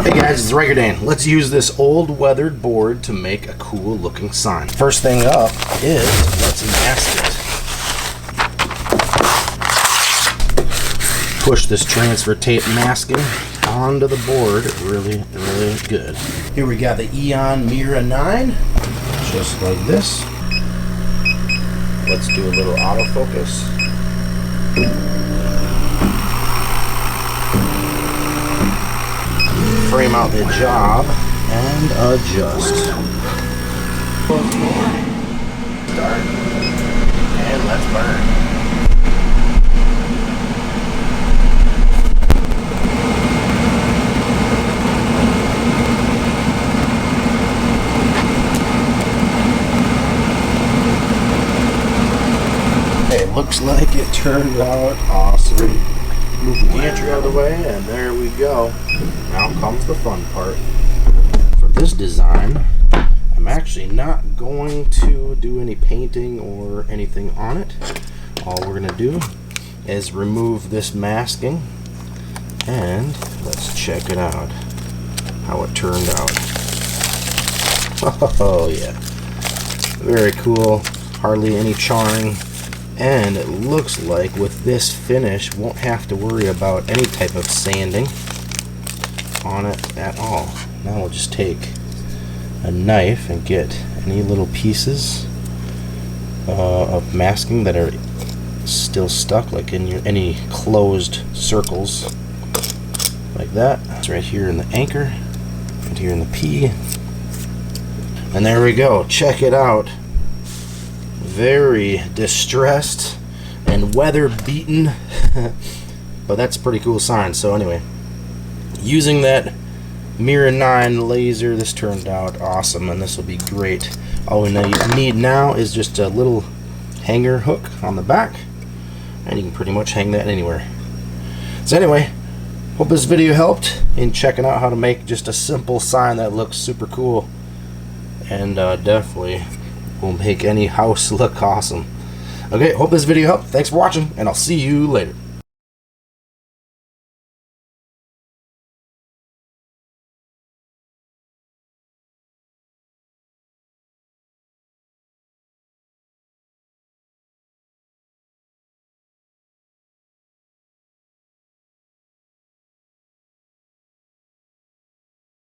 Hey guys, it's Regular Dan. Let's use this old weathered board to make a cool looking sign. First thing up is let's mask it. Push this transfer tape masking onto the board really good. Here we got the AEON Mira 9, just like this. Let's do a little autofocus. Frame out the job and adjust. Start. And let's burn. Hey, looks like it turned out awesome. Move the gantry out of the way, and there we go. Now comes the fun part. For this design, I'm actually not going to do any painting or anything on it. All we're going to do is remove this masking, and let's check it out, how it turned out. Oh yeah, very cool, hardly any charring. And it looks like with this finish, won't have to worry about any type of sanding on it at all. Now we'll just take a knife and get any little pieces of masking that are still stuck, like in any closed circles, like that. It's right here in the anchor, and here in the P. And there we go. Check it out. Very distressed and weather beaten, but that's a pretty cool sign. So anyway, using that Mira 9 laser, this turned out awesome, and this will be great. All we need now is just a little hanger hook on the back, and you can pretty much hang that anywhere. So anyway, hope this video helped in checking out how to make just a simple sign that looks super cool, and definitely will make any house look awesome. Okay, hope this video helped. Thanks for watching, and I'll see you later.